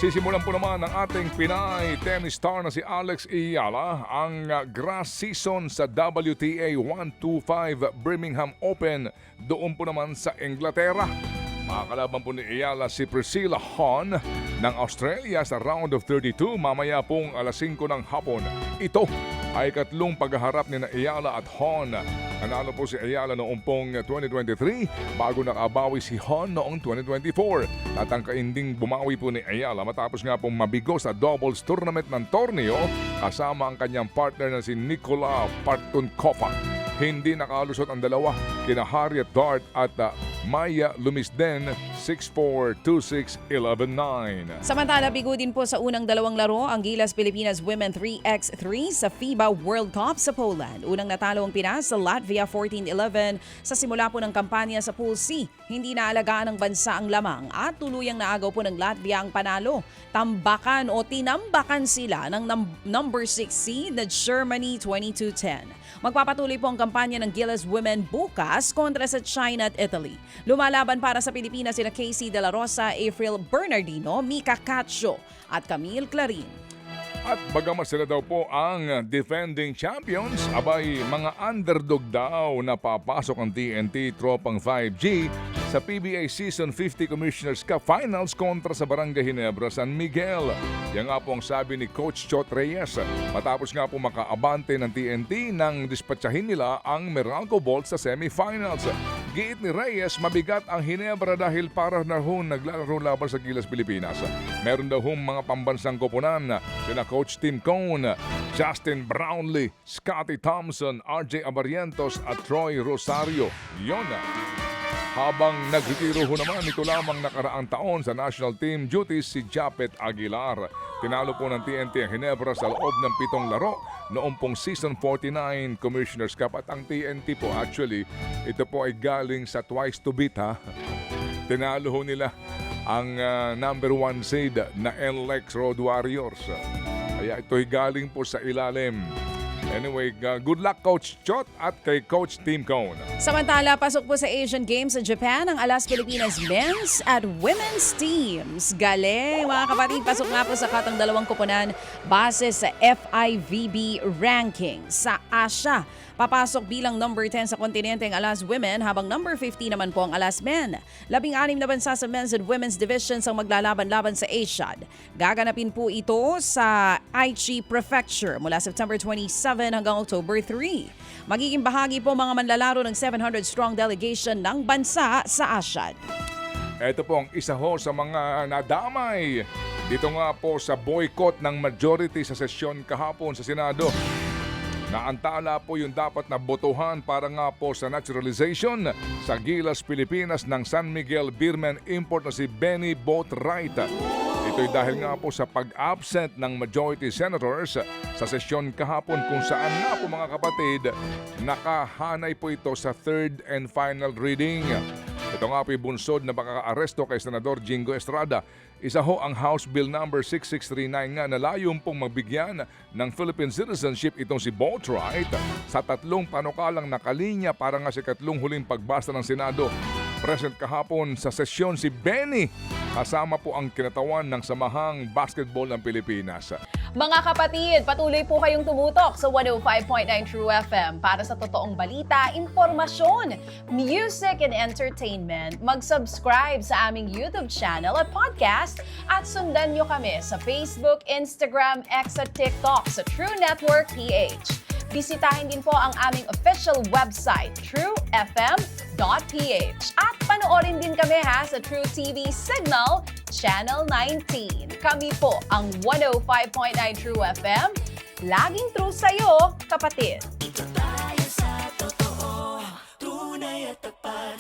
Sisimulan po naman ng ating Pinay tennis star na si Alex Iyala ang grass season sa WTA 125 Birmingham Open doon po naman sa Inglaterra. Makakalaban po ni Iyala si Priscilla Hon ng Australia sa round of 32 mamaya pong alas 5 ng hapon. Ito ay katlong paghaharap ni Iyala at Hon. Nanalo po si Iyala noong pong 2023 bago nakabawi si Hon noong 2024. Tatangkain ding bumawi po ni Iyala matapos nga pong mabigo sa doubles tournament ng torneo kasama ang kanyang partner na si Nikola Partunkova. Hindi nakalusot ang dalawa kina Harriet Dart at Maya Lumisden 6-4, 2-6, 11-9. Samantala, bigo din po sa unang dalawang laro ang Gilas Pilipinas Women 3x3 sa FIBA World Cup sa Poland. Unang natalo ang Pinas sa Latvia 14-11 sa simula po ng kampanya sa Pool C. Hindi naalagaan ng bansa ang lamang at tuluyang naagaw po ng Latvia ang panalo. Tambakan o tinambakan sila ng number 6 seed na Germany 22-10. Magpapatuloy po ang kampanya ng Gilas Women bukas kontra sa China at Italy. Lumalaban para sa Pilipinas sina Casey De La Rosa, April Bernardino, Mika Cacho at Camille Clarin. At bagamat sila daw po ang defending champions, abay mga underdog daw na papasok ang TNT Tropang 5G sa PBA Season 50 Commissioners Cup Finals kontra sa Barangay Ginebra, San Miguel. Yan nga po ang sabi ni Coach Chot Reyes matapos nga po makaabante ng TNT nang dispatchahin nila ang Meralco Bolts sa semifinals. Giit ni Reyes, mabigat ang Ginebra dahil para na naglalaro laban sa Gilas Pilipinas. Meron daw mga pambansang koponan sina Coach Tim Cone, Justin Brownlee, Scotty Thompson, RJ Abarientos at Troy Rosario. Yon. Habang nagretiro ho naman ito lamang nakaraang taon sa national team duties si Japet Aguilar. Tinalo po ng TNT ang Ginebra sa loob ng 7 laro noong pong Season 49 Commissioners Cup. At ang TNT po actually, ito po ay galing sa twice to beat ha. Tinalo ho nila ang number 1 seed na NLEX Road Warriors. Kaya ito'y galing po sa ilalim. Anyway, good luck Coach Chot at kay Coach Tim Cone. Samantala, pasok po sa Asian Games sa Japan ang Alas Pilipinas men's at women's teams. Galing mga kapatid, pasok nga po sa katang dalawang koponan base sa FIVB ranking sa Asia. Papasok bilang number 10 sa kontinente ang Alas Women habang number 50 naman po ang Alas Men. 16 na bansa sa men's and women's divisions ang maglalaban-laban sa Asiad. Gaganapin po ito sa Aichi Prefecture mula September 27 hanggang October 3. Magiging bahagi po mga manlalaro ng 700-strong delegation ng bansa sa Asiad. Ito po ang isa ho sa mga nadamay. Dito nga po sa boycott ng majority sa sesyon kahapon sa Senado. Naantala po yung dapat na botohan para nga po sa naturalization sa Gilas Pilipinas ng San Miguel Beerman import na si Benny Boatwright. Ito'y dahil nga po sa pag-absent ng majority senators sa sesyon kahapon kung saan nga po mga kapatid nakahanay po ito sa third and final reading. Ito nga po yung bunsod na pagkaka-aresto kay Senador Jingo Estrada. Isa ho ang House Bill number 6639 nga na layong pong magbigyan ng Philippine citizenship itong si Boatwright sa 3 panukalang nakalinya para nga sa 3 huling pagbasa ng Senado. Present kahapon sa sesyon si Benny kasama po ang kinatawan ng Samahang Basketball ng Pilipinas. Mga kapatid, patuloy po kayong tumutok sa 105.9 True FM para sa totoong balita, informasyon, music and entertainment. Mag-subscribe sa aming YouTube channel at podcast at sundan nyo kami sa Facebook, Instagram, X at TikTok sa True Network PH. Bisitahin din po ang aming official website, truefm.ph. At panoorin din kami sa True TV Signal, Channel 19. Kami po ang 105.9 True FM. Laging true sa'yo, kapatid.